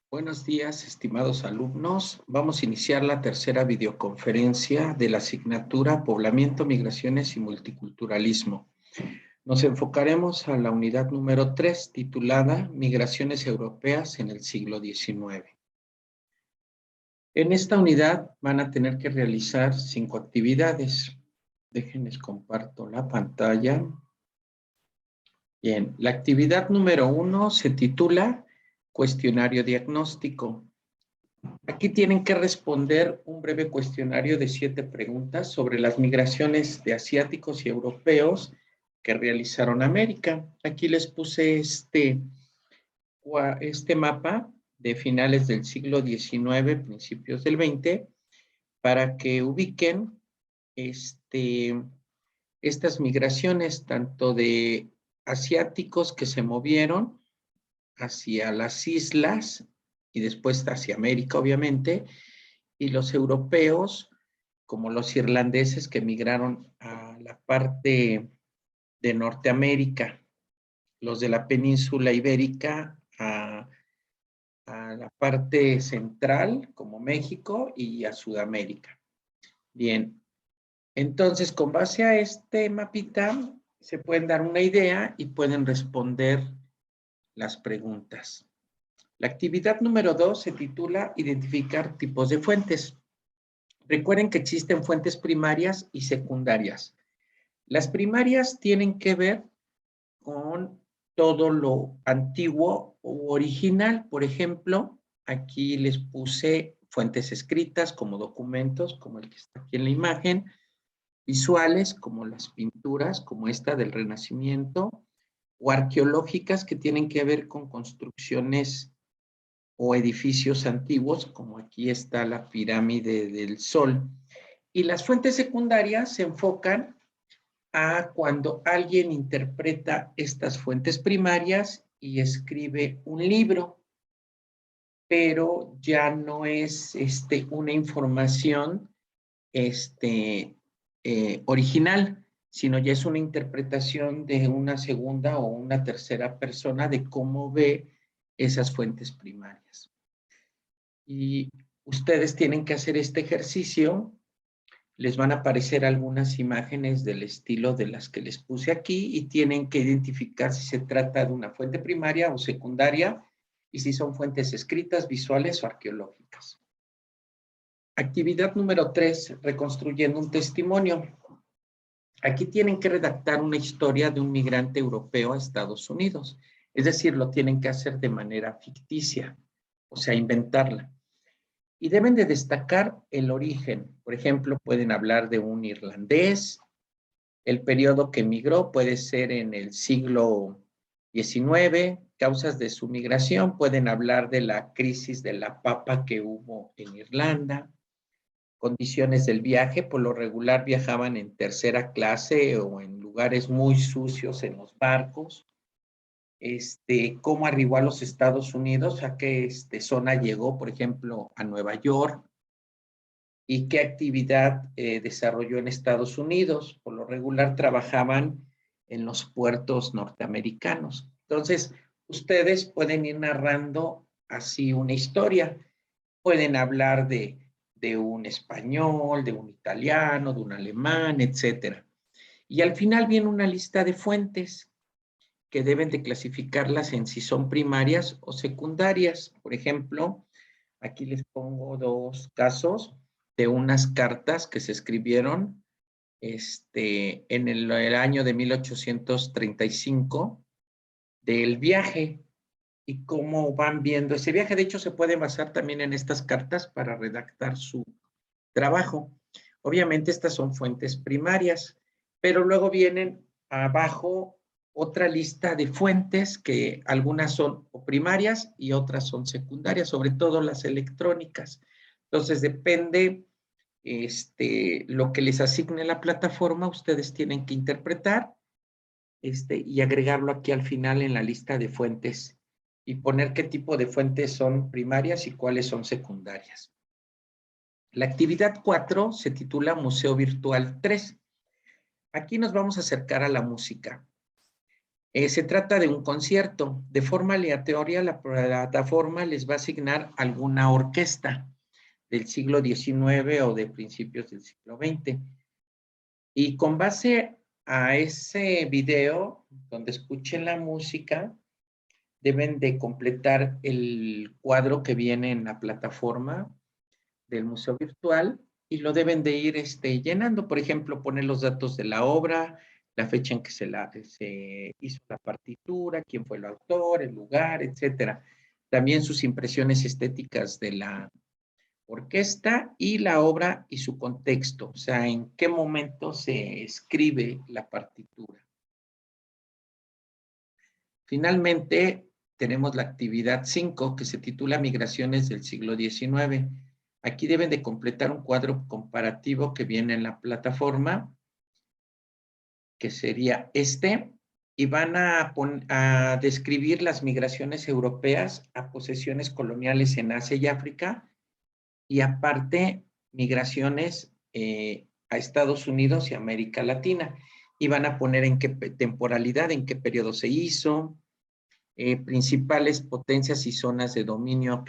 Buenos días, estimados alumnos. Vamos a iniciar la tercera videoconferencia de la asignatura Poblamiento, Migraciones y Multiculturalismo. Nos enfocaremos a la unidad número 3, titulada Migraciones Europeas en el siglo XIX. En esta unidad van a tener que realizar 5 actividades. Déjenles comparto la pantalla. Bien, la actividad número 1 se titula Cuestionario diagnóstico. Aquí tienen que responder un breve cuestionario de 7 preguntas sobre las migraciones de asiáticos y europeos que realizaron América. Aquí les puse este mapa de finales del siglo XIX, principios del XX, para que ubiquen estas migraciones, tanto de asiáticos que se movieron hacia las islas y después hacia América, obviamente, y los europeos, como los irlandeses que migraron a la parte de Norteamérica, los de la península ibérica a la parte central, como México, y a Sudamérica. Bien, entonces, con base a este mapita, se pueden dar una idea y pueden responder las preguntas. La actividad número 2 se titula Identificar tipos de fuentes. Recuerden que existen fuentes primarias y secundarias. Las primarias tienen que ver con todo lo antiguo o original. Por ejemplo, aquí les puse fuentes escritas como documentos, como el que está aquí en la imagen, visuales como las pinturas, como esta del Renacimiento, o arqueológicas que tienen que ver con construcciones o edificios antiguos, como aquí está la pirámide del Sol. Y las fuentes secundarias se enfocan a cuando alguien interpreta estas fuentes primarias y escribe un libro, pero ya no es una información original, sino ya es una interpretación de una segunda o una tercera persona de cómo ve esas fuentes primarias. Y ustedes tienen que hacer este ejercicio. Les van a aparecer algunas imágenes del estilo de las que les puse aquí y tienen que identificar si se trata de una fuente primaria o secundaria y si son fuentes escritas, visuales o arqueológicas. Actividad número 3, reconstruyendo un testimonio. Aquí tienen que redactar una historia de un migrante europeo a Estados Unidos. Es decir, lo tienen que hacer de manera ficticia, o sea, inventarla. Y deben de destacar el origen. Por ejemplo, pueden hablar de un irlandés. El periodo que migró puede ser en el siglo XIX. Causas de su migración pueden hablar de la crisis de la papa que hubo en Irlanda. Condiciones del viaje, por lo regular viajaban en tercera clase o en lugares muy sucios en los barcos. Cómo arribó a los Estados Unidos, a qué zona llegó, por ejemplo, a Nueva York, y qué actividad desarrolló en Estados Unidos. Por lo regular trabajaban en los puertos norteamericanos. Entonces, ustedes pueden ir narrando así una historia. Pueden hablar de un español, de un italiano, de un alemán, etcétera. Y al final viene una lista de fuentes que deben de clasificarlas en si son primarias o secundarias. Por ejemplo, aquí les pongo 2 casos de unas cartas que se escribieron en el año de 1835 del viaje y cómo van viendo ese viaje. De hecho, se puede basar también en estas cartas para redactar su trabajo. Obviamente estas son fuentes primarias, pero luego vienen abajo otra lista de fuentes que algunas son primarias y otras son secundarias, sobre todo las electrónicas. Entonces depende lo que les asigne la plataforma, ustedes tienen que interpretar y agregarlo aquí al final en la lista de fuentes y poner qué tipo de fuentes son primarias y cuáles son secundarias. La actividad 4 se titula Museo Virtual 3. Aquí nos vamos a acercar a la música. Se trata de un concierto. De forma aleatoria, la plataforma les va a asignar alguna orquesta del siglo XIX o de principios del siglo XX. Y con base a ese video, donde escuchen la música, deben de completar el cuadro que viene en la plataforma del museo virtual y lo deben de ir llenando. Por ejemplo, poner los datos de la obra, la fecha en que se hizo la partitura, quién fue el autor, el lugar, etcétera. También sus impresiones estéticas de la orquesta y la obra y su contexto, o sea, en qué momento se escribe la partitura. Finalmente, tenemos la actividad 5 que se titula Migraciones del siglo XIX. Aquí deben de completar un cuadro comparativo que viene en la plataforma, que sería y van a describir las migraciones europeas a posesiones coloniales en Asia y África, y aparte migraciones a Estados Unidos y América Latina. Y van a poner en qué temporalidad, en qué periodo se hizo, principales potencias y zonas de dominio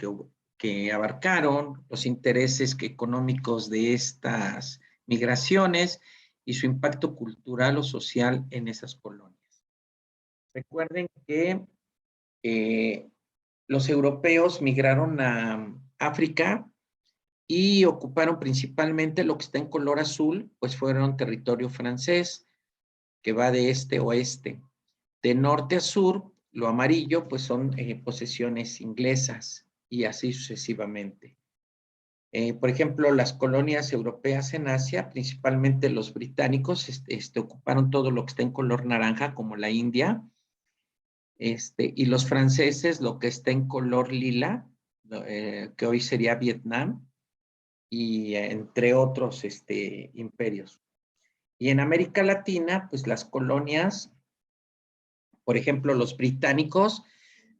que abarcaron, los intereses económicos de estas migraciones y su impacto cultural o social en esas colonias. Recuerden que los europeos migraron a África y ocuparon principalmente lo que está en color azul, pues fueron territorio francés, que va de este a oeste. De norte a sur, lo amarillo, pues son posesiones inglesas y así sucesivamente. Por ejemplo, las colonias europeas en Asia, principalmente los británicos, ocuparon todo lo que está en color naranja, como la India, y los franceses lo que está en color lila, que hoy sería Vietnam, y entre otros imperios. Y en América Latina, pues las colonias, por ejemplo, los británicos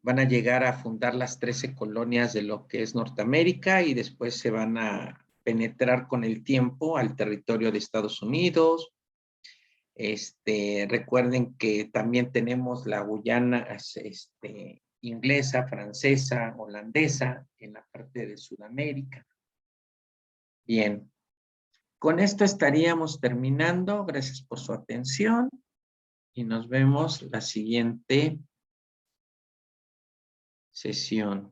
van a llegar a fundar las 13 colonias de lo que es Norteamérica y después se van a penetrar con el tiempo al territorio de Estados Unidos. Recuerden que también tenemos la Guyana inglesa, francesa, holandesa en la parte de Sudamérica. Bien, con esto estaríamos terminando. Gracias por su atención y nos vemos la siguiente sesión.